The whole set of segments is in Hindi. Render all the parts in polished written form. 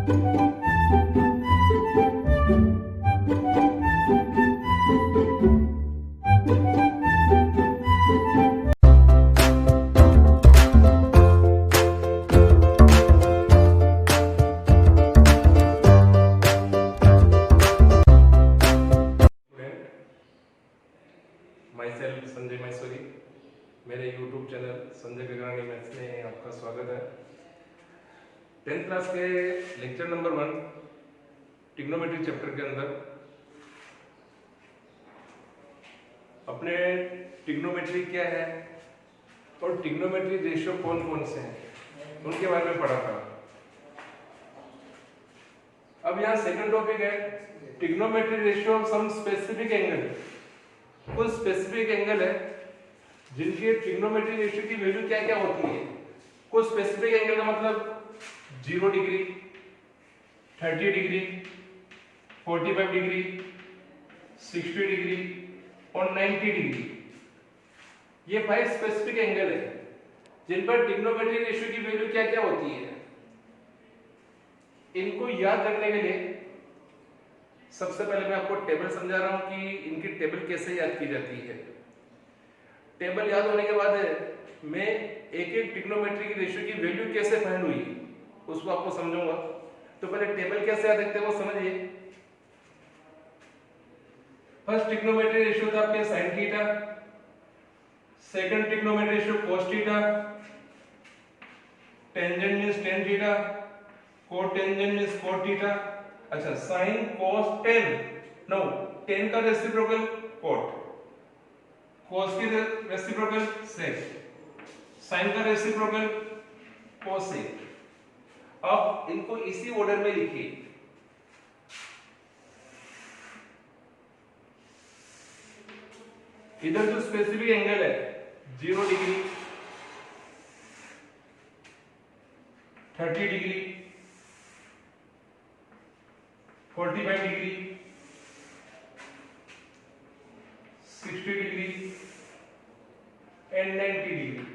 माइसेल्फ संजय मैसूरी, मेरे YouTube channel Sanjay Gagrani maths में आपका स्वागत है। 10th क्लास के लेक्चर नंबर 1 ट्रिग्नोमेट्री चैप्टर के अंदर अपने ट्रिग्नोमेट्री क्या है और ट्रिग्नोमेट्री रेशियो कौन कौन से हैं उनके बारे में पढ़ा था। अब यहाँ सेकंड टॉपिक है trigonometry ratio of some specific angle. कुछ स्पेसिफिक एंगल है जिनकी ट्रिग्नोमेट्री रेशियो की वैल्यू क्या क्या होती है। कुछ स्पेसिफिक एंगल का मतलब 0 डिग्री, 30 डिग्री, 45 डिग्री, 60 डिग्री और 90 डिग्री। ये 5 स्पेसिफिक एंगल है जिन पर ट्रिग्नोमेट्री रेशियो की वैल्यू क्या क्या होती है। इनको याद रखने के लिए सबसे पहले मैं आपको टेबल समझा रहा हूं कि इनकी टेबल कैसे याद की जाती है। टेबल याद होने के बाद मैं एक एक ट्रिग्नोमेट्री की रेशियो की वैल्यू कैसे फाइंड हुई उसको आपको समझाऊंगा। तो पहले टेबल कैसे याद रखते हैं वो समझिए। फर्स्ट ट्रिग्नोमेट्री रेशियो था आपके sin theta, second trigonometry ratio cos theta, tangent means tan theta, cotangent means cot theta. अच्छा, sin cos tan, no tan का रेसिप्रोकल cot, cos की रेसिप्रोकल sec, sin का रेसिप्रोकल cosec। अब इनको इसी ऑर्डर में लिखिए। इधर जो स्पेसिफिक एंगल है 0 degree, 30 degree, 45 degree, 60 degree and 90 degree.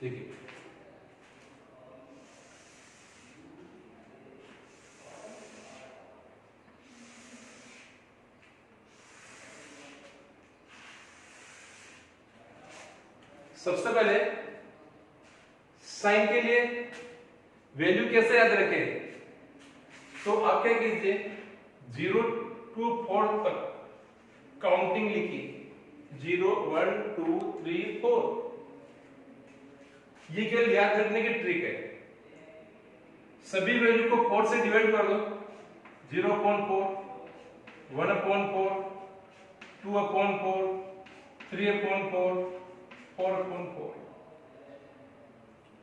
देखिए सबसे पहले साइन के लिए वैल्यू कैसे याद रखें, तो आप क्या कीजिए 0 to 4 तक काउंटिंग लिखिए। 0 1 2 3 4। ये केवल याद रखने की ट्रिक है। सभी वैल्यू को 4 से डिवाइड कर दो। 0/4, 1/4, 2/4, 3/4, 4/4।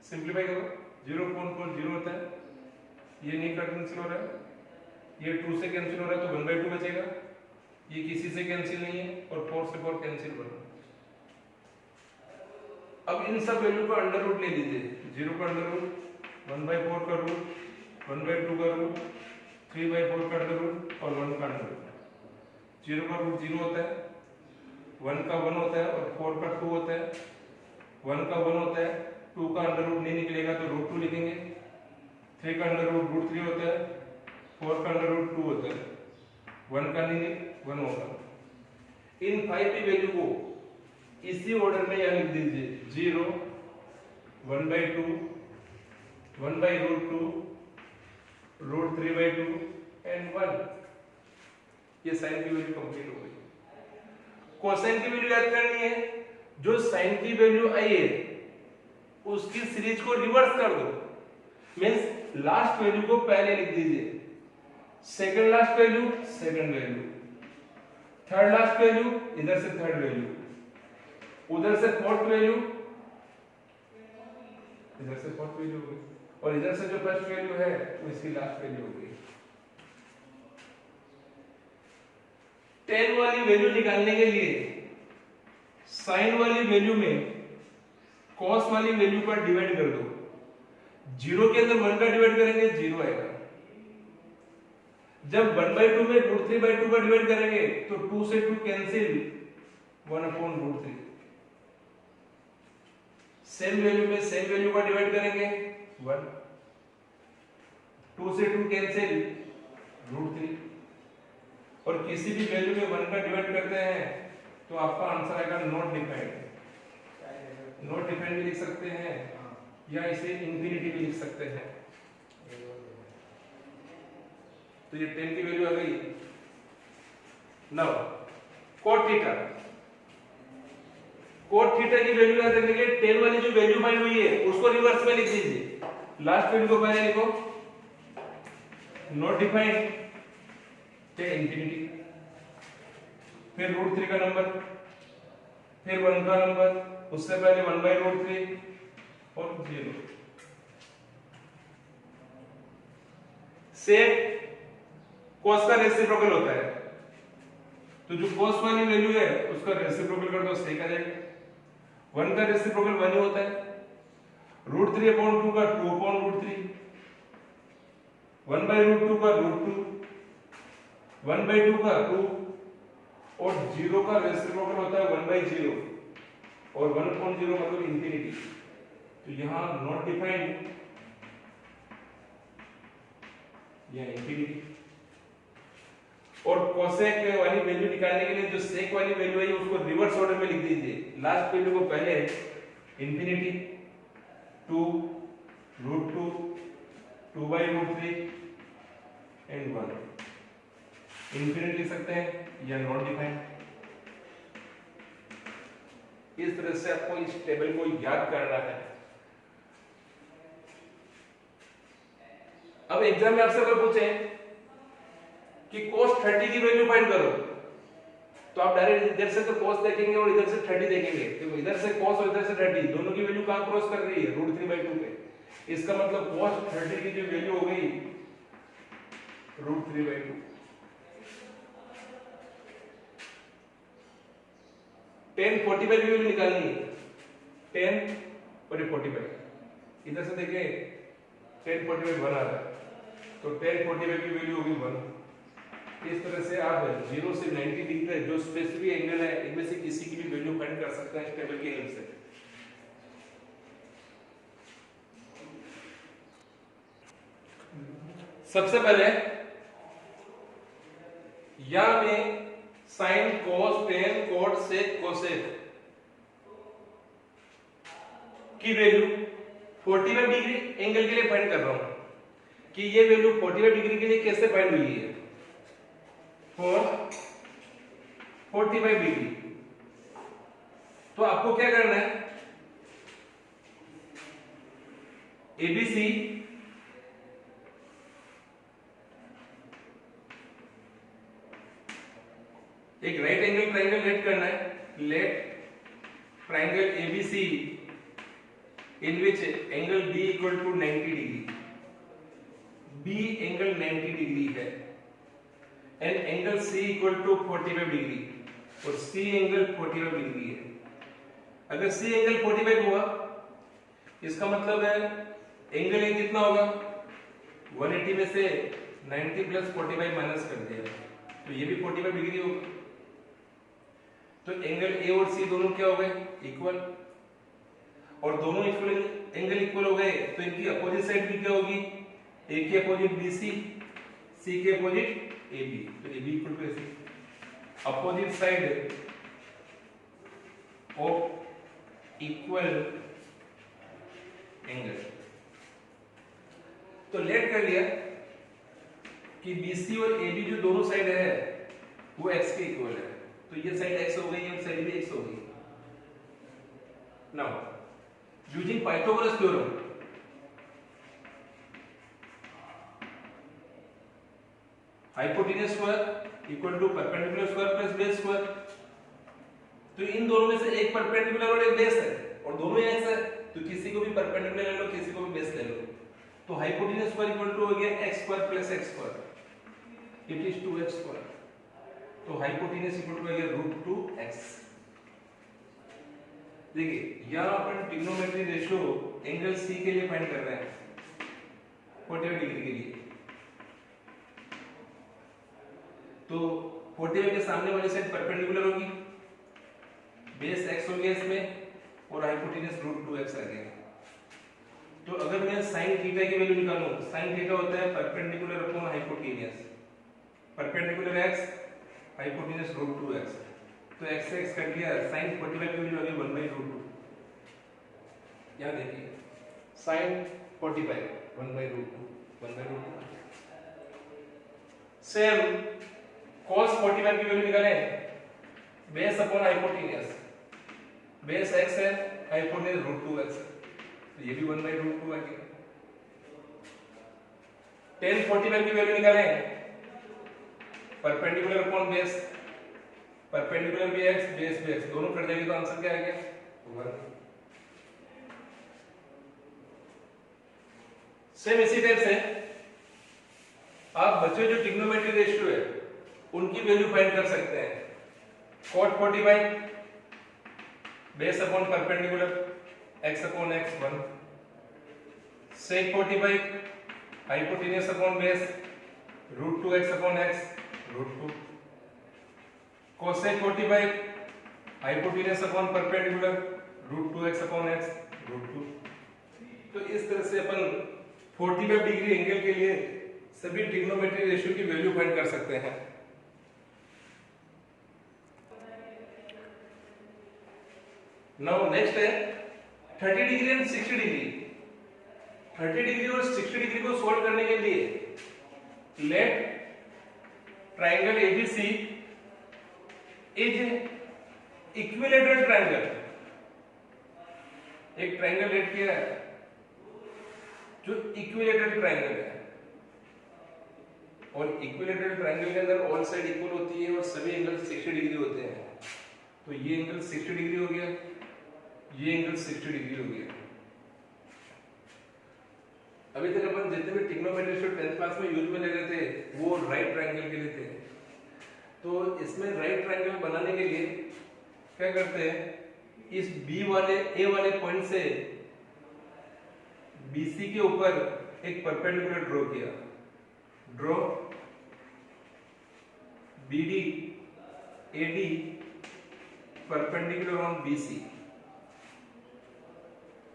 सिंप्लीफाई करो। 0/4 0 होता है, ये नहीं कैंसिल हो रहा है, ये 2 से कैंसिल हो रहा है तो 1/2 बचेगा, ये किसी से कैंसिल नहीं है और 4 से 4 कैंसिल हो रहा है। अब इन सब वैल्यू को अंडर रूट ले लीजिए। 0 का अंडर रूट, 1/4 का रूट, 1/2 का रूट, 3/4 का अंडर रूट और 1 का अंडर रूट। 0 का रूट 0 होता है, 1 का 1 होता है और 4 का 2 होता है। 1 का 1 होता है, 2 का अंडर रूट नहीं निकलेगा तो रूट 2 लिखेंगे। 3 का अंडर रूट रूट 3 होता है, 4 का अंडर रूट 2 होता है, 1 का नहीं 1 होगा। इन 5 की वैल्यू को इसी ऑर्डर में यहां लिख दीजिए। 0, 1/2, 1/√2, √3/2 एंड 1। ये साइन की वैल्यू कंप्लीट हो गई। कोसाइन की वैल्यू याद करनी है। जो साइन की वैल्यू आई है उसकी सीरीज को रिवर्स कर दो। मींस लास्ट वैल्यू को पहले लिख दीजिए, second last value second value, third last value इधर से थर्ड वैल्यू, उधर से फोर्थ वैल्यू, इधर से फोर्थ वैल्यू हो गई और इधर से जो फर्स्ट वैल्यू है वो इसकी लास्ट वैल्यू हो गई। 10 वाली वैल्यू निकालने के लिए साइन वाली वैल्यू में कॉस वाली वैल्यू पर डिवाइड कर दो। 0 के अंदर 1 का डिवाइड करेंगे 0 आएगा, जब 1/2 में √3/2 का डिवाइड करेंगे तो 2 से 2 कैंसिल, 1/√3। सेम वैल्यू में सेम वैल्यू का डिवाइड करेंगे 1, 2 से 2 कैंसिल, √3। और किसी भी वैल्यू में 1 का डिवाइड करते हैं तो आपका आंसर आएगा नॉट डिफाइंड। नॉट डिफाइंड भी लिख सकते हैं या इसे इंफिनिटी भी लिख सकते हैं। तो ये 10 की वैल्यू आ गई। Now cot theta, cot theta की वैल्यू याद रखने के लिए 10 वाली जो वैल्यू फाइंड हुई है उसको रिवर्स में लिख दीजिए। लास्ट वैल्यू को पहले लिखो, नॉट डिफाइंड या इंफिनिटी, फिर √3 का नंबर, फिर 1 का नंबर, उससे पहले 1/√3 और 0। सेक cos का रेसिप्रोकल होता है, तो जो cos वाली वैल्यू है उसका रेसिप्रोकल कर दो, सेक आ जाएगा। 1 का रेसिप्रोकल 1 ही होता है, √3/2 का 2/√3, 1/√2 का √2, 1/2 का 2 और 0 का रेसिप्रोकल होता है 1/0 और 1/0 मतलब इंफिनिटी। तो यहां नॉट डिफाइंड या इंफिनिटी। और कोसेक वाली वैल्यू निकालने के लिए जो सेक वाली वैल्यू है उसको रिवर्स ऑर्डर में लिख दीजिए। लास्ट वैल्यू को पहले इंफिनिटी, 2, √2, 2/√3 एंड 1। इंफिनिटी लिख सकते हैं या नॉट डिफाइंड। इस तरह से आपको इस टेबल को याद करना है। अब एग्जाम में आपसे अगर पूछे कि cos 30 की वैल्यू फाइंड करो, तो आप डायरेक्ट इधर से तो cos देखेंगे और इधर से 30 देखेंगे। देखो इधर से cos और इधर से 30 दोनों की वैल्यू कहां क्रॉस कर रही है? √3/2 पे। इसका मतलब cos 30 की जो वैल्यू हो गई √3/2। 10 45 की वैल्यू निकालनी है, 10 और 45 इधर से देखें 10 45 1 आ रहा है, तो 10 45 की वैल्यू होगी 1। इस तरह से आप 0 से 90 डिग्री तक जो स्पेसिफिक एंगल है इनमें से किसी की भी वैल्यू फाइंड कर सकते हैं इस टेबल की हेल्प से। सबसे पहले यहां में sine, cos, tan, cot, sec, cosec की वैल्यू 45 डिग्री एंगल के लिए फाइंड कर रहा हूं कि ये वैल्यू 45 डिग्री के लिए कैसे फाइंड हुई है। फॉर 45 डिग्री तो आपको क्या करना है, ABC एक राइट एंगल ट्राइंगल लेट करना है। Let triangle ABC in which angle B equal to 90 degree, B angle 90 degree है and angle C equal to 45 degree और C एंगल 45 डिग्री है। अगर C एंगल 45 हुआ इसका मतलब है एंगल A कितना होगा, 180 में से 90 + 45 माइनस कर दिया तो ये भी 45 डिग्री होगा। तो एंगल A और C दोनों क्या हो गए, इक्वल, और दोनों इक्वल एंगल इक्वल हो गए तो इनकी अपोजिट साइड भी क्या होगी, A की अपोजिट BC, C के अपोजिट AB, तो AB equal to AC। Opposite side of equal angle, तो लेट कर लिया कि BC और AB जो दोनों साइड है वो x के इक्वल है, तो ये साइड x हो गई और साइड भी x हो गई। Now using Pythagoras theorem, hypotenuse square equal to perpendicular square plus base square, तो इन दोनों में से एक परपेंडिकुलर और एक बेस है और दोनों x है, तो किसी को भी परपेंडिकुलर ले लो किसी को भी बेस ले लो। तो हाइपोटेन्यूज स्क्वायर इक्वल टू हो गया x² + x², it is 2x²। तो हाइपोटेन्यूज इक्वल टू हो गया √2x। देखिए यहां अपन ट्रिग्नोमेट्री रेशियो एंगल C के लिए फाइंड कर रहे हैं 45 डिग्री के लिए। तो 45 के सामने वाली साइड परपेंडिकुलर होगी, बेस x हो गया इसमें और हाइपोटेन्यूज √2x आ गया। तो अगर मैं sin थीटा की वैल्यू निकालूं, sin थीटा होता है perpendicular upon hypotenuse, perpendicular x hypotenuse √2x। तो x से x कट गया, sin 45 की वैल्यू आ गई 1/√2। यहां देखिए sin 45 1/√2 सेम cos 45 की वैल्यू निकालें, base upon hypotenuse, base x है, हाइपोटेन्यूज √2x, तो ये भी 1/√2 आ गया। tan 45 की वैल्यू निकालें, परपेंडिकुलर अपॉन बेस, परपेंडिकुलर भी x, बेस भी x, दोनों कट जाएंगे तो आंसर क्या आ गया 1। सेम इसी टाइप से आप बच्चों जो ट्रिग्नोमेट्री रेशियो है उनकी वैल्यू फाइंड कर सकते हैं। cot 45 base upon perpendicular x upon x 1, sec 45 hypotenuse upon base √2x upon x √2, cosec 45 hypotenuse upon perpendicular √2x upon x √2। तो इस तरह से अपन 45 डिग्री एंगल के लिए सभी ट्रिग्नोमेट्री रेशियो की वैल्यू फाइंड कर सकते हैं। नाउ नेक्स्ट है 30 डिग्री एंड 60 डिग्री। 30 डिग्री और 60 डिग्री को सॉल्व करने के लिए let triangle ABC is equilateral triangle. एक ट्रायंगल लेट किया है जो इक्विलैटरल ट्रायंगल है, और इक्विलैटरल ट्रायंगल के अंदर ऑल साइड इक्वल होती है और सभी एंगल 60 डिग्री होते हैं। तो ये एंगल 60 डिग्री हो गया, ये एंगल 60 डिग्री हो गया। अभी तक अपन जितने भी ट्रिग्नोमेट्री रेशियो 10th क्लास में यूज में ले रहे थे वो राइट ट्रायंगल के लिए थे। तो इसमें राइट ट्रायंगल बनाने के लिए क्या करते हैं, इस B वाले A वाले पॉइंट से BC के ऊपर एक परपेंडिकुलर ड्रॉ किया, draw BD AD perpendicular on BC।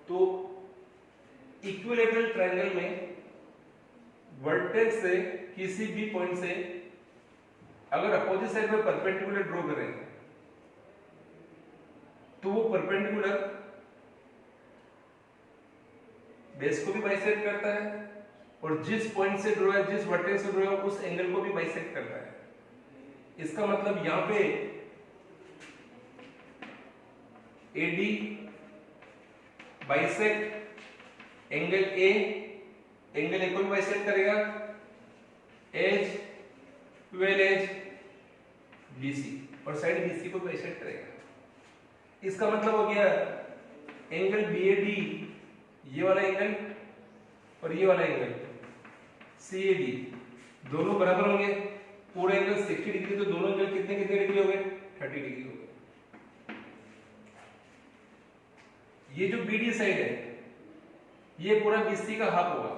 तो इक्विलैटरल ट्रायंगल में वर्टेक्स से किसी भी पॉइंट से अगर अपोजिट साइड में परपेंडिकुलर ड्रॉ करें तो वो परपेंडिकुलर बेस को भी बाइसेक्ट करता है और जिस पॉइंट से ड्रॉ है, जिस वर्टेक्स से ड्रॉ है, उस एंगल को भी बाइसेक्ट करता है। इसका मतलब यहां पे AD bisect angle A, angle A को भी बाइसेक्ट करेगा, एज ट्वेल एज BC और साइड BC को बाइसेक्ट करेगा। इसका मतलब हो गया एंगल BAD, ये वाला एंगल और ये वाला एंगल CAD दोनों बराबर होंगे। पूरा एंगल 60 डिग्री, तो दोनों एंगल कितने कितने डिग्री हो गए 30 डिग्री हो गए। ये जो BD साइड है ये पूरा BC का हाफ होगा।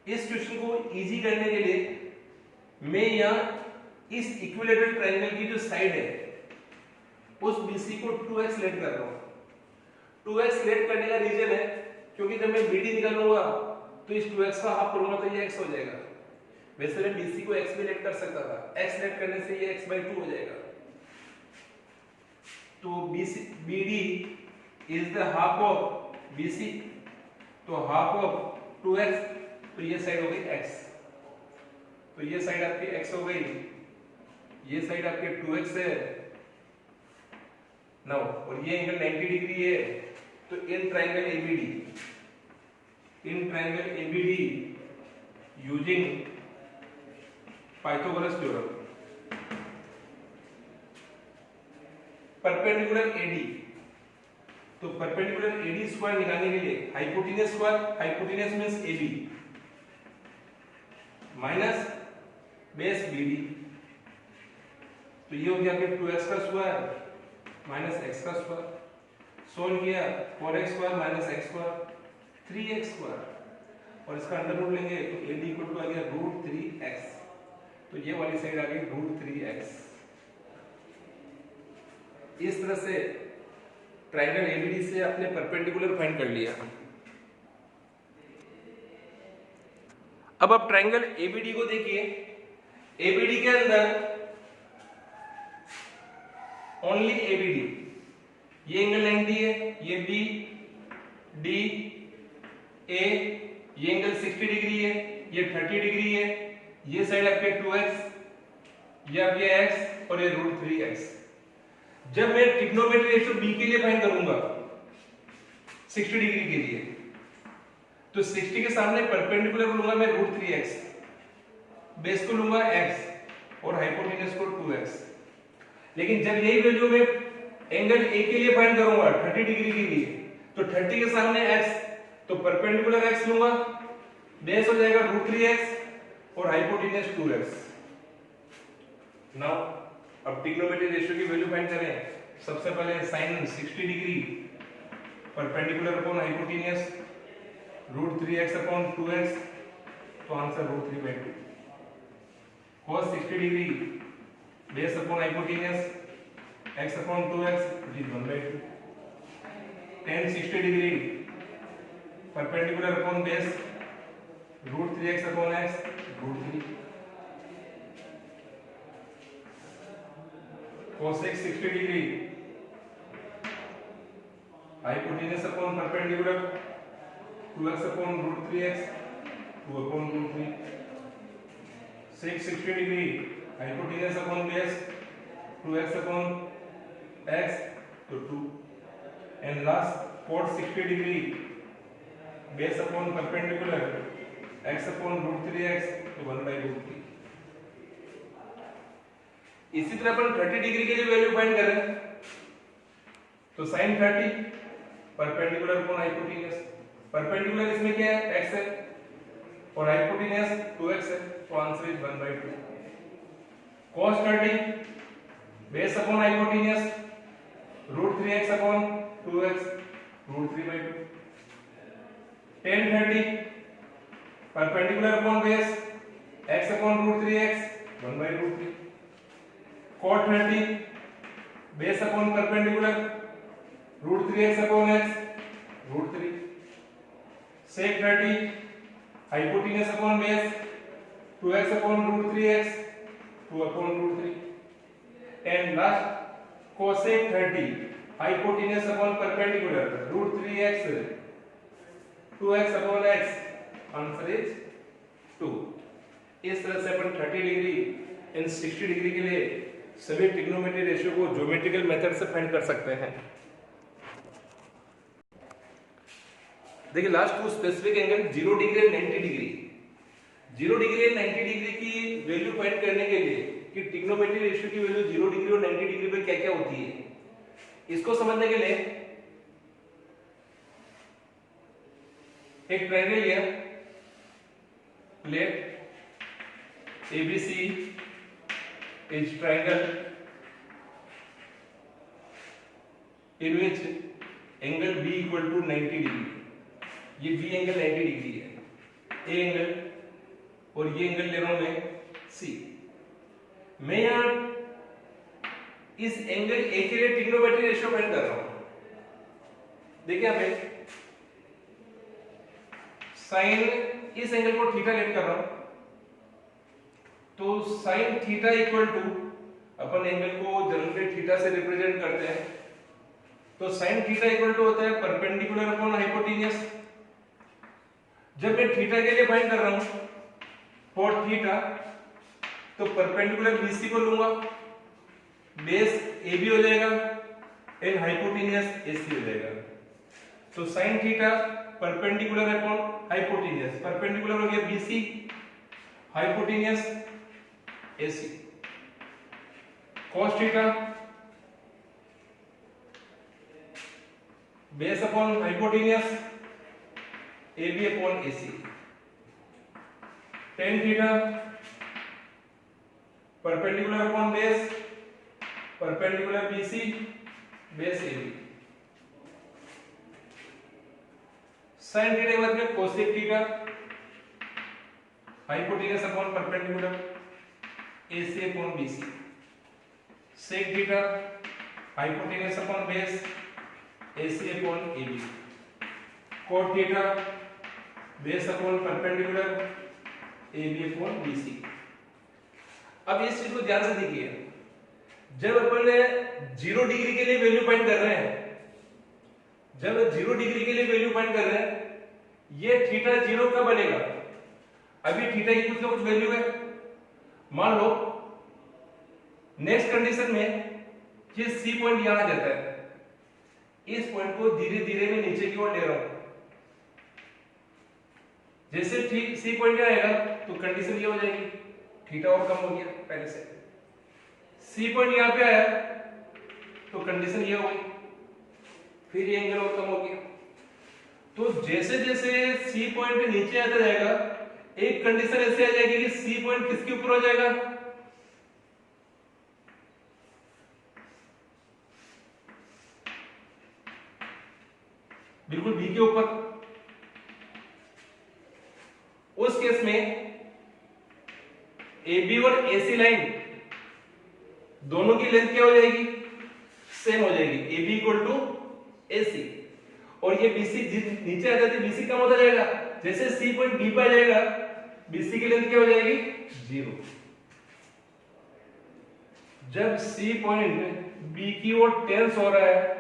इस क्वेश्चन को इजी करने के लिए मैं यहां इस इक्विलैटरल ट्रायंगल की जो साइड है उस BC को 2x लेट कर रहा हूं। 2x लेट करने का रीजन है क्योंकि जब मैं BD निकालूंगा तो इस 2x का हाफ करूंगा तो ये x हो जाएगा। वैसे मैं BC को x भी लेट कर सकता था, x लेट करने से ये x/2 हो जाएगा। तो BD is the half of BC, तो हाफ ऑफ 2x, तो ये साइड हो गई x, तो ये साइड आपकी x हो गई, ये साइड आपके 2x है नाउ, और ये एंगल 90 डिग्री है। तो in triangle ABD using Pythagoras theorem, perpendicular AD, तो परपेंडिकुलर AD स्क्वायर निकालने के लिए hypotenuse square, hypotenuse means AB minus base BD, तो ये हो गया आपके 2x का स्क्वायर माइनस x का स्क्वायर। सोल्व किया 4x square minus x square 3x square, और इसका अंडर रूट लेंगे तो AD इक्वल टू आ गया √3x। तो ये वाली साइड आ गई √3x। इस तरह से ट्रायंगल एबीडी से आपने परपेंडिकुलर फाइंड कर लिया। अब आप ट्रायंगल एबीडी को देखिए। एबीडी के अंदर ओनली एबीडी, ये एंगल 90 है, ये बी डी ए, ये एंगल 60 डिग्री है, ये 30 डिग्री है, ये साइड आपके 2x, ये आपके x और ये √3x। जब मैं ट्रिग्नोमेट्री रेशियो b के लिए फाइंड करूंगा 60 डिग्री के लिए, तो 60 के सामने परपेंडिकुलर लूंगा मैं √3x, बेस को लूंगा x और हाइपोटेन्यूज को 2x। लेकिन जब यही वैल्यू मैं एंगल a के लिए फाइंड करूंगा 30 डिग्री के लिए, तो 30 के सामने x, तो परपेंडिकुलर x लूंगा, बेस हो जाएगा √3x और हाइपोटेन्यूज 2x। नाउ अब ट्रिग्नोमेट्री रेशियो की वैल्यू फाइंड करें। सबसे पहले sin 60 degree perpendicular upon hypotenuse √3x upon 2x, तो answer √3/2। cos 60 degree base upon hypotenuse x upon 2x, it is 1/2। tan 60 degree perpendicular upon base √3x upon x, √3। cosec 60 degree hypotenuse upon perpendicular 2x upon √3x, 2 upon √3। sec 60 degree hypotenuse upon base 2x upon x, तो 2। And last cot 60 degree base upon perpendicular x upon √3x, तो 1/√3। इसी तरह अपन 30 डिग्री के लिए वैल्यू फाइंड करें, तो sin 30 perpendicular upon hypotenuse, perpendicular इसमें क्या है x है और हाइपोटेन्यूज 2x है, तो answer is 1/2। cos 30 base upon hypotenuse √3x upon 2x, √3/2। tan 30 perpendicular upon base x upon √3x, 1/√3। cot 30 base upon perpendicular √3x upon x, √3। sec 30 hypotenuse upon base 2x upon √3x, 2 upon √3। And last cosec 30 hypotenuse upon perpendicular √3x, 2x upon x, answer is 2। इस तरह से अपन 30 डिग्री एंड 60 डिग्री के लिए सभी ट्रिग्नोमेट्री रेशियो को ज्योमेट्रिकल मेथड से फाइंड कर सकते हैं। देखिए last two specific angle 0 degree और 90 डिग्री। 0 डिग्री और 90 डिग्री की वैल्यू फाइंड करने के लिए कि ट्रिग्नोमेट्री रेशियो की वैल्यू 0 डिग्री और 90 डिग्री पे क्या-क्या होती है, इसको समझने के लिए एक ट्रायंगल लिया, late ABC is triangle in which angle B equal to 90 degree. ये B एंगल 90 डिग्री है, A एंगल, और ये एंगल ले रहा हूं मैं C। मैं यहां इस एंगल A के लिए ट्रिग्नोमेट्री रेशियो फाइंड कर रहा हूं। देखिए यहां पे साइन, इस एंगल को थीटा लेट कर रहा हूं, तो sin थीटा इक्वल टू, अपन एंगल को जनरली थीटा से रिप्रेजेंट करते हैं, तो sin थीटा इक्वल टू होता है परपेंडिकुलर अपॉन हाइपोटेन्यूज। जब मैं थीटा के लिए फाइंड कर रहा हूं फॉर थीटा, तो परपेंडिकुलर BC को लूंगा, बेस AB हो जाएगा एंड हाइपोटेन्यूज AC हो जाएगा। तो sin theta perpendicular upon hypotenuse, perpendicular हो गया BC, hypotenuse AC। cos theta base upon hypotenuse AB upon AC। tan theta perpendicular upon base, perpendicular BC, base AB। sin theta के बाद में cosec theta hypotenuse upon perpendicular AC upon BC, sec theta hypotenuse upon base AC upon AB, cot theta base upon perpendicular AB upon BC। अब इस चीज को ध्यान से देखिए, जब अपन 0 डिग्री के लिए वैल्यू फाइंड कर रहे हैं, जब 0 डिग्री के लिए वैल्यू फाइंड कर रहे हैं, ये थीटा 0 कब बनेगा? अभी थीटा की कुछ ना कुछ वैल्यू है, मान लो नेक्स्ट कंडीशन में ये सी पॉइंट यहां आ जाता है, इस पॉइंट को धीरे धीरे मैं नीचे की ओर ले रहा हूं, जैसे ठीक सी पॉइंट यहां आएगा तो कंडीशन ये हो जाएगी, थीटा और कम हो गया पहले से, सी पॉइंट यहां पे आया तो कंडीशन ये हो गई, फिर ये एंगल और कम हो गया। तो जैसे जैसे सी पॉइंट नीचे आता जाएगा, एक कंडीशन ऐसे आ जाएगी कि सी पॉइंट किसके ऊपर हो जाएगा? बिल्कुल बी के ऊपर। उस केस में ए बी और ए सी लाइन दोनों की लेंथ क्या हो जाएगी? सेम हो जाएगी, ए बी इक्वल टू ए सी। और ये बीसी नीचे आ जाती है, बीसी कम होता जाएगा, जैसे सी पॉइंट बी पे आ जाएगा बीसी की लेंथ क्या हो जाएगी? 0। जब सी पॉइंट बी की ओर टेंस हो रहा है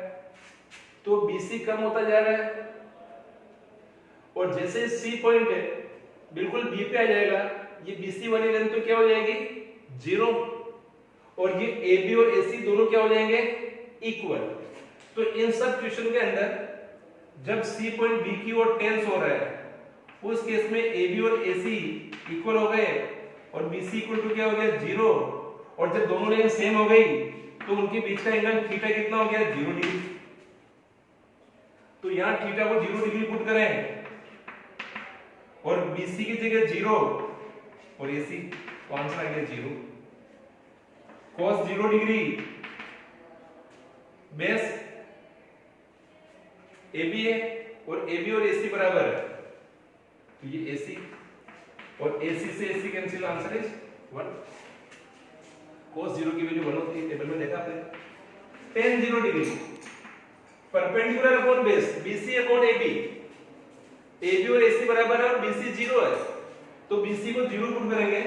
तो बीसी कम होता जा रहा है, और जैसे सी पॉइंट बिल्कुल बी पे आ जाएगा, ये बीसी वाली लेंथ तो क्या हो जाएगी? 0, और ये ए बी और ए सी दोनों क्या हो जाएंगे? इक्वल। तो इन सब क्वेश्चन के अंदर जब सी पॉइंट बी की ओर टेंस हो रहा है, उस केस में ए बी और ए सी इक्वल हो गए और बी सी इक्वल टू क्या हो गया? 0। और जब दोनों लाइन सेम हो गई तो उनके बीच का एंगल थीटा कितना हो गया? 0 डिग्री। तो यहां थीटा को 0 डिग्री पुट करें और बीसी की जगह 0 और एसी, तो आंसर आ गया 0। cos 0 डिग्री बेस AB है और AB और AC बराबर है, तो ये AC और AC से AC cancel, answer is 1। cos 0 की वैल्यू 1 होती है, टेबल में देखा आपने। tan 0 degree perpendicular upon base BC upon AB, AB और AC बराबर है और BC 0 है, तो BC को 0 पुट करेंगे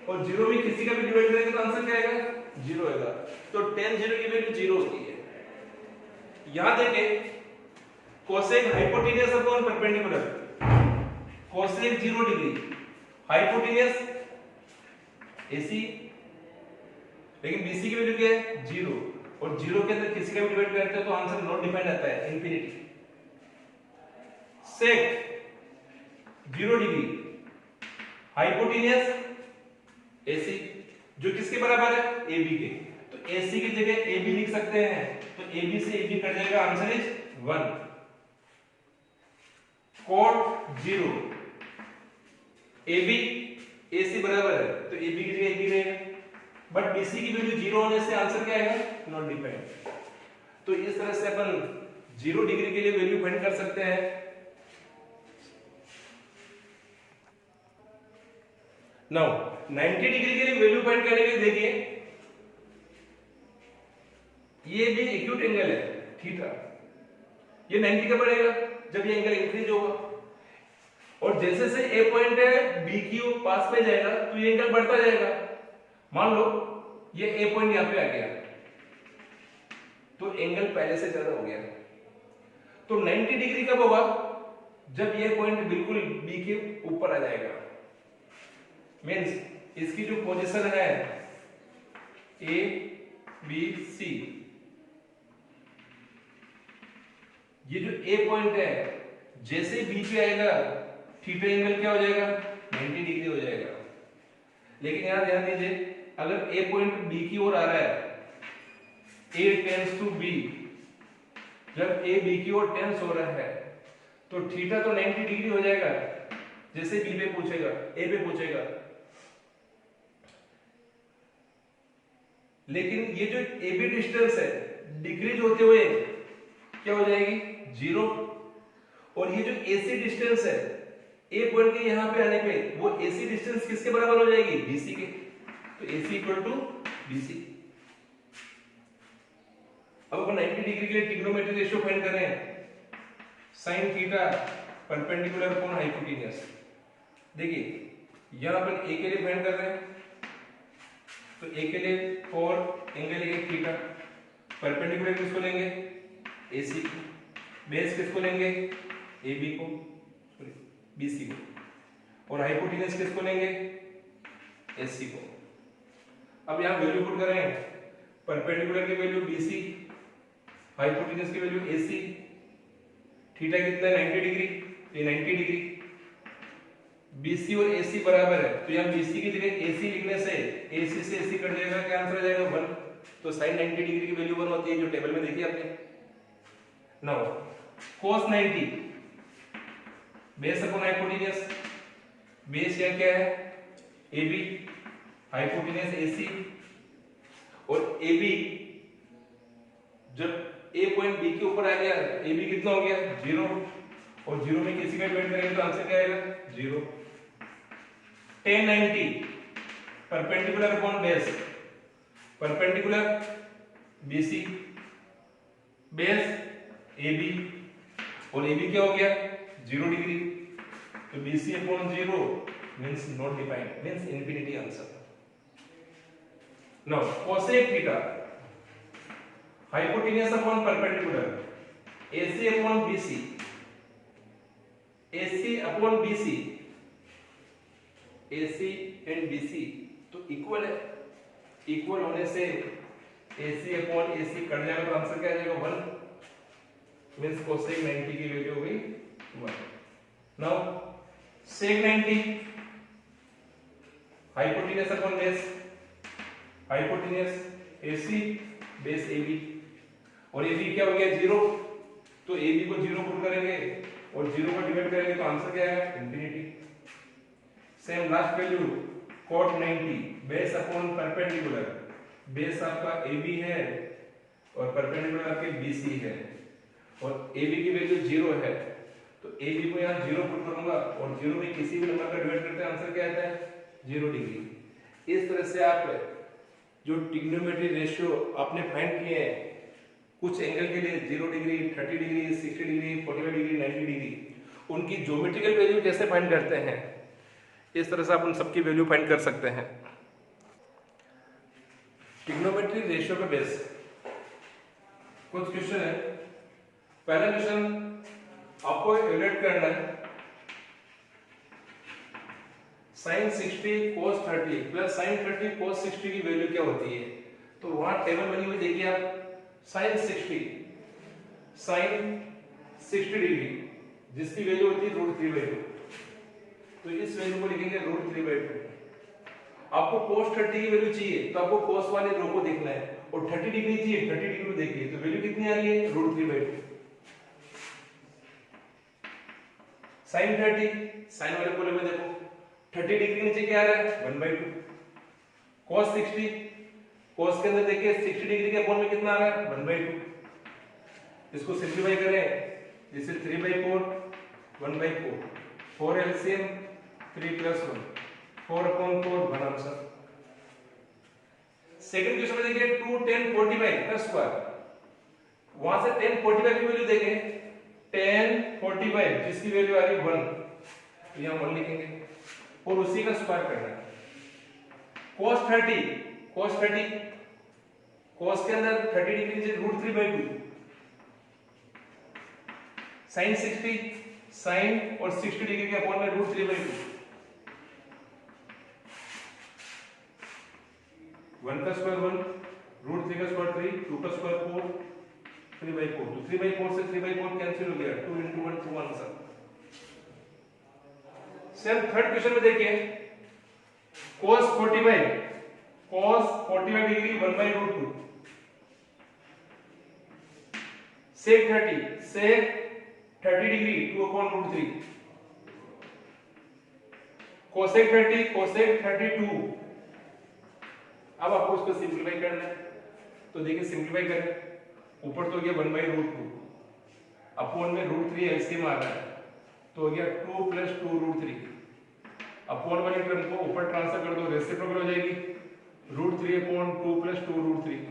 और 0 में किसी का भी डिवाइड करेंगे तो आंसर क्या आएगा? 0 आएगा। तो tan 0 की वैल्यू 0 होती है। यहां देखें cosec hypotenuse upon perpendicular, cosec 0 degree hypotenuse AC, लेकिन BC की वैल्यू क्या है? 0, और 0 के अंदर किसी का भी डिवाइड करते हैं तो आंसर नॉट डिफाइंड आता है, इंफिनिटी। सेक 0 डिग्री हाइपोटेनियस AC, जो किसके बराबर है? AB के, तो AC की जगह AB लिख सकते हैं, तो AB से AB कट जाएगा, answer is 1। cot 0 AB AC बराबर है, तो AB की जगह AB रहेगा, बट BC की वैल्यू 0 होने से आंसर क्या आएगा? Not defined. तो इस तरह से अपन 0 डिग्री के लिए वैल्यू फाइंड कर सकते हैं। नाउ 90 डिग्री के लिए वैल्यू फाइंड करने के लिए देखिए, ये भी एक्यूट एंगल है थीटा, ये 90 का बढ़ेगा जब ये एंगल इंक्रीज होगा, और जैसे से ए पॉइंट है बी की पास में जाएगा तो ये एंगल बढ़ता जाएगा। मान लो ये ए पॉइंट यहां पे आ गया तो एंगल पहले से ज्यादा हो गया, तो 90 डिग्री कब होगा? जब ये पॉइंट बिल्कुल बी के ऊपर आ जाएगा, मींस इसकी जो पोजीशन है ए बी सी, ये जो ए पॉइंट है जैसे बी पे आएगा थीटा एंगल क्या हो जाएगा? 90 डिग्री हो जाएगा। लेकिन यहां ध्यान दीजिए, अगर ए पॉइंट बी की ओर आ रहा है, ए टेंस टू बी, जब ए बी की ओर टेंस हो रहा है तो थीटा तो 90 डिग्री हो जाएगा जैसे बी पे पूछेगा, ए पे पूछेगा, लेकिन ये जो ए बी डिस्टेंस है डिक्रीज होते हुए क्या हो जाएगी? 0, और ये जो AC डिस्टेंस है ए पॉइंट के यहां पे आने पे, वो AC डिस्टेंस किसके बराबर हो जाएगी? BC के। तो AC इक्वल टू BC। अब अपन 90 डिग्री के लिए ट्रिग्नोमेट्री रेशियो फाइंड कर रहे हैं। Sine theta perpendicular upon hypotenuse. देखिए यहां अपन A के लिए फाइंड कर रहे हैं, तो A के लिए for angle A theta, perpendicular किसको लेंगे AC को, बेस किसको लेंगे AB को, सॉरी BC को, और हाइपोटेन्यूस किसको लेंगे AC को। अब यहां वैल्यू पुट कर रहे हैं, परपेंडिकुलर की वैल्यू BC, हाइपोटेन्यूस की वैल्यू AC, थीटा कितना है 90 डिग्री, ये 90 डिग्री, BC और AC बराबर है, तो यहाँ BC की जगह AC लिखने से AC से AC कट जाएगा, क्या आंसर आ जाएगा 1। तो sin 90 डिग्री की वैल्यू 1 होती है, जो टेबल में देखी आपने। Now cos 90 base upon hypotenuse, base यहाँ क्या है AB, हाइपोटेन्यूस AC, और AB जब A पॉइंट B के ऊपर आ गया, AB कितना हो गया 0, और 0 में किसी का डिवाइड करेंगे तो आंसर क्या आएगा 0। tan 90 perpendicular upon base, perpendicular BC, base AB, और AB क्या हो गया 0 डिग्री, तो BC upon 0 means not defined, means infinity answer. Now cosec theta hypotenuse upon perpendicular, AC upon BC, AC upon BC, AC and BC तो इक्वल है, इक्वल होने से AC अपॉन AC कट जाएगा तो आंसर क्या आ जाएगा 1, मींस cosec 90 की वैल्यू हो गई 1। Now sec 90 hypotenuse upon base, hypotenuse AC, base AB, और AB क्या हो गया 0, तो AB को 0 पुट करेंगे और 0 को डिवाइड करेंगे तो आंसर क्या आएगा infinity. Same last value cot 90 base upon perpendicular, base आपका AB है और परपेंडिकुलर आपके BC है, और AB की वैल्यू 0 है, तो AB को यहाँ 0 पुट करूंगा और 0 में किसी भी नंबर का डिवाइड करते हैं आंसर क्या आता है 0 डिग्री। इस तरह से आप जो ट्रिग्नोमेट्री रेशियो आपने फाइंड किए हैं कुछ एंगल के लिए 0 degree, 30 degree, 60 degree, 45 degree, 90 degree, उनकी ज्योमेट्रिकल वैल्यू कैसे फाइंड करते हैं, इस तरह से आप उन सबकी वैल्यू फाइंड कर सकते हैं। ट्रिग्नोमेट्री रेशियो पे बेस कुछ क्वेश्चन है। पहला क्वेश्चन आपको इवैल्यूएट करना है sin 60 cos 30 plus sin 30 cos 60 की वैल्यू क्या होती है। तो वहां टेबल बनी हुई देखिए आप, sin 60 डिग्री जिसकी वैल्यू होती है √3/2, तो इस वैल्यू को लिखेंगे √3/2। आपको cos 30 की वैल्यू चाहिए तो आपको cos वाले रो को देखना है, और 30 डिग्री चाहिए 30 डिग्री को देखिए, तो वैल्यू कितनी आ रही है √3/2। sin 30 sin वाले कॉलम में देखो 30 डिग्री नीचे क्या आ रहा है 1/2, cos 60 cos के अंदर देखिए 60 डिग्री के अपॉन में कितना आ रहा है 1/2। इसको सिंपलीफाई करें, जैसे 3/4 1/4, 4 एलसीएम 3 + 1 4/4 1 आंसर। सेकंड क्वेश्चन में देखिए 2 10 45 का स्क्वायर, वहां से 10 45 की वैल्यू देखें 10 45 जिसकी वैल्यू आ रही है 1, तो यहां 1 लिखेंगे और उसी का स्क्वायर करना है। cos 30 cos के अंदर 30 डिग्री से √3/2, sin 60 sin और 60 डिग्री के अपॉन में √3/2, 1 का स्क्वायर 1, √3 का स्क्वायर 3, 2 का स्क्वायर 4, 3/4, तो 3/4 से 3/4 कैंसिल हो गया, 2 × 1 2 आंसर। सेम थर्ड क्वेश्चन में देखिए cos 45 degree 1/√2, sec 30 degree 2/√3, cosec 30 cosec 32। अब आपको इसको सिंपलीफाई करना है, तो देखिए सिंपलीफाई करें, ऊपर तो हो गया 1/√2, अपॉन में √3 एलसीएम आ रहा है, तो हो गया 2 + 2 √3, अपॉन वाली टर्म को ऊपर ट्रांसफर कर दो, रेसिप्रोकल हो जाएगी, √3/2 प्लस 2√3,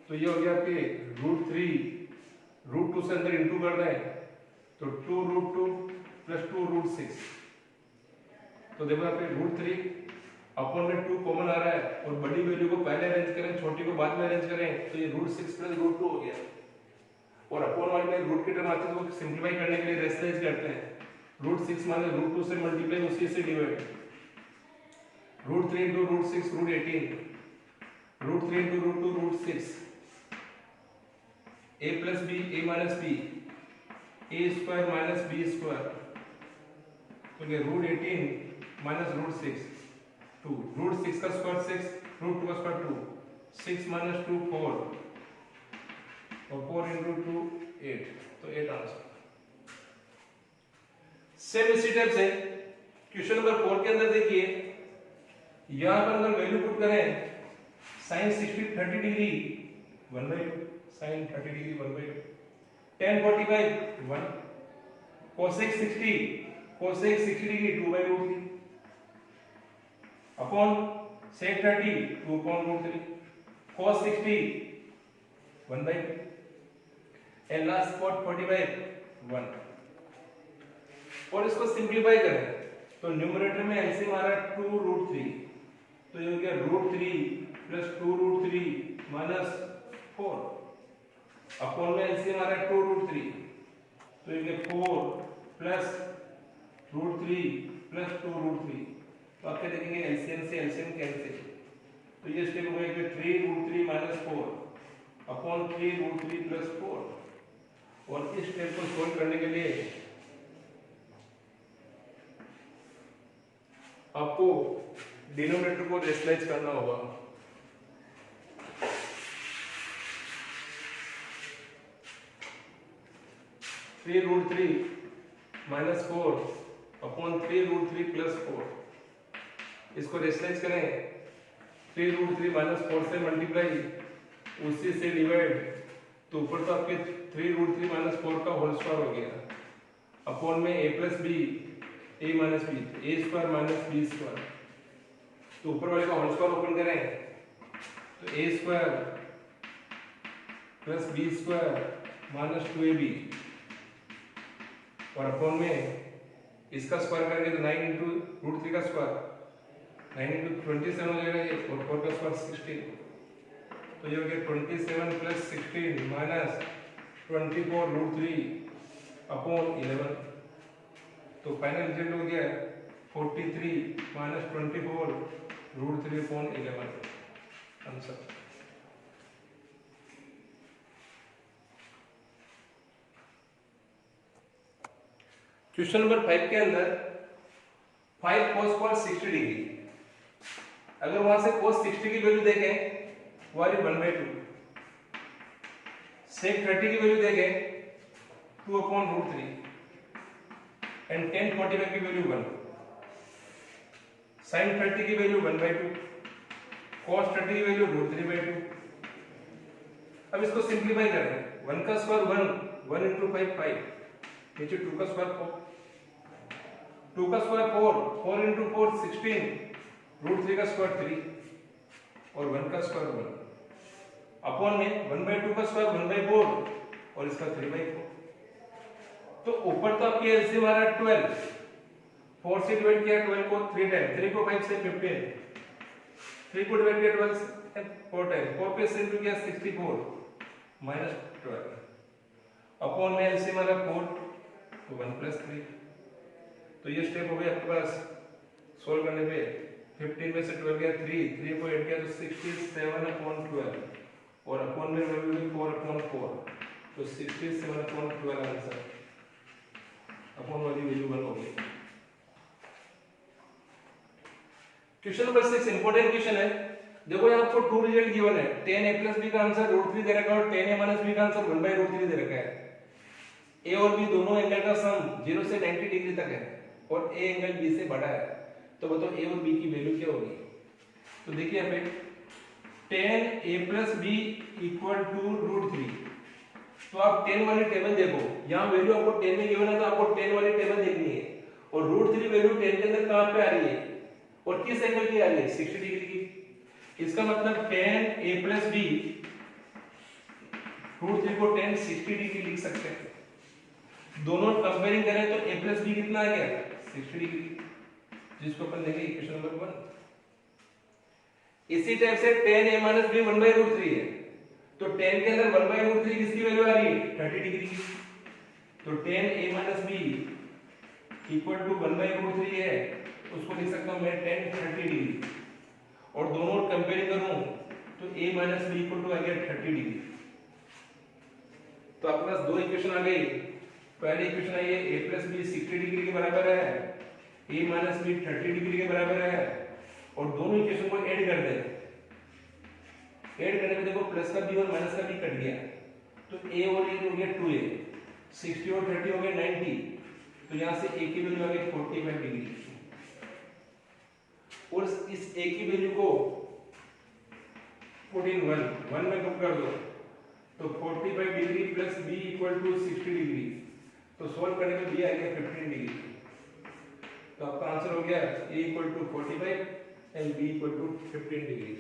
तो ये हो गया आपके √3, √2 से अंदर इंटू करना है तो 2√2 प्लस 2√6, तो देखो यहाँ पे √3 अपॉन में 2 कॉमन आ रहा है और बड़ी वैल्यू को पहले अरेंज करें, छोटी को बाद में अरेंज करें, तो ये √6 प्लस √2 हो गया, और अपॉन वाले में रूट की टर्म आती है तो सिंप्लीफाई करने के लिए रेशनलाइज करते हैं, √6 माने √2 से मल्टीप्लाई उसी से divide, √3 into √6 √18, √3 into √2 √6, a plus b a minus b, a square minus b square, तो ये √18 minus √6 2, √6 का स्क्वायर 6, √2 का स्क्वायर 2, 6 minus 2 4, और 4 into 2 8, तो 8 आंसर। सेम इसी टाइप से क्वेश्चन नंबर 4 के अंदर देखिए, यहां पर अगर वैल्यू पुट करें sin 30 degree 1/2, sin 30 degree 1/2, tan 45 1, cosec 60 degree 2/√3, upon sec 30 2/√3, cos 60 1/2, and last cot 45 1, और इसको सिंप्लीफाई करें तो न्यूमरेटर में एलसीएम आ रहा है 2√3, तो ये हो गया √3 प्लस 2√3 माइनस 4, अपॉन में एलसीएम आ रहा है 2√3, तो ये 4 प्लस √3 प्लस 2√3, तो आप क्या देखेंगे एलसीएम से एलसीएम कैंसिल, तो ये स्टेप हो गया 3√3 माइनस 4 अपॉन 3√3 प्लस 4, और इस स्टेप को सोल्व करने के लिए आपको डिनोमिनेटर को रेशनलाइज करना होगा, (3√3 माइनस 4 अपॉन 3√3 प्लस 4), इसको रेशनलाइज करें 3√3 माइनस 4 से मल्टीप्लाई उसी से डिवाइड, तो ऊपर तो आपके 3√3 माइनस 4 का होल स्क्वायर हो गया, अपॉन में a plus B a minus B, a square minus B square, तो ऊपर वाले का होल स्क्वायर ओपन करें तो a square plus B square minus 2ab, और अपॉन में इसका स्क्वायर करेंगे तो 9 इंटू √3 का स्क्वायर 9 इंटू 27 हो जाएगा ये, और 4 का स्क्वायर 16, तो ये हो गया 27 प्लस 16 माइनस 24 √3 अपॉन 11, तो फाइनल रिजल्ट हो गया 43 minus 24 √3 upon 11, answer. Question number 5 के अंदर 5 cos 60 डिग्री, अगर वहां से cos 60 की वैल्यू देखें वो आ रही 1/2, sec 30 की वैल्यू देखें 2/√3, एंड tan 45 की वैल्यू 1, sin 30 की वैल्यू 1/2, cos 30 की वैल्यू √3/2। अब इसको सिंप्लीफाई करें, 1 का स्क्वायर 1 into 5 5, नीचे 2 का स्क्वायर 4, 2 का स्क्वायर 4 into 4 16, √3 का स्क्वायर 3, और 1 का स्क्वायर 1, अपॉन में 1/2 का स्क्वायर 1/4 और इसका 3/4, तो ऊपर तो आपकी एलसीएम आ रहा है 12, 4 से डिवाइड किया 12 को 3 टाइम, 3 को 5 से 15, 3 को डिवाइड किया 12 से 4 टाइम, 4 पे से इंटू किया 64 माइनस 12, अपॉन में एलसीएम आ रहा है 4, तो 1 प्लस 3, तो ये स्टेप हो गया आपके पास सोल्व करने पे, 15 में से 12 गया 3 को ऐड किया तो 67/12, और अपॉन में वैल्यू हुई 4/4, तो 67/12 आंसर, अपॉन वाली वैल्यू 1 हो गई। क्वेश्चन नंबर 6 इंपॉर्टेंट क्वेश्चन है, देखो यहाँ आपको 2 रिजल्ट गिवन है, tan a प्लस b का आंसर √3 दे रखा है और tan a माइनस b का आंसर 1/√3 दे रखा है, a और b दोनों एंगल का सम 0 से 90 डिग्री तक है और a एंगल b से बड़ा है, तो बताओ a और b की वैल्यू क्या होगी। तो देखिए यहाँ पे tan a plus b equal to √3, तो आप tan वाली टेबल देखो, यहाँ वैल्यू आपको tan में गिवन है तो आपको tan वाली टेबल देखनी है, और √3 वैल्यू tan के अंदर कहाँ पे आ रही है और किस एंगल की आ रही है 60 डिग्री की, इसका मतलब tan a plus B, root 3 को tan 60 डिग्री लिख सकते हैं। दोनों कंपेयरिंग करें तो a प्लस बी कितना आ गया 60 डिग्री, जिसको अपन लेंगे इक्वेशन नंबर 1। इसी टाइप से tan a minus B 1 by root 3 है, तो tan के अंदर 1 बाई रूट 3 किसकी वैल्यू आ रही है 30 डिग्री की, तो tan a minus B equal to 1 by root 3 है, उसको लिख सकता हूं मैं tan 30 डिग्री, और दोनों कंपेयरिंग करूं तो a minus B equal to आ गया 30 डिग्री। तो आपके पास दो इक्वेशन आ गई। पहली इक्वेशन आई है a प्लस बी 60 डिग्री के बराबर है, a माइनस बी 30 डिग्री के बराबर है, और दोनों इक्वेशन को ऐड कर दें। ऐड करने में देखो प्लस का b और माइनस का b कट गया, तो a और a हो गया 2a, 60 और 30 हो गए 90, तो यहां से a की वैल्यू आ गई 45 डिग्री, और इस a की वैल्यू को 1 में कम कर दो, तो 45 degree plus b equal to 60 degree, तो सॉल्व करने में b आ गया 15 डिग्री। तो आपका आंसर हो गया a equal to 45 and b equal to 15 degree.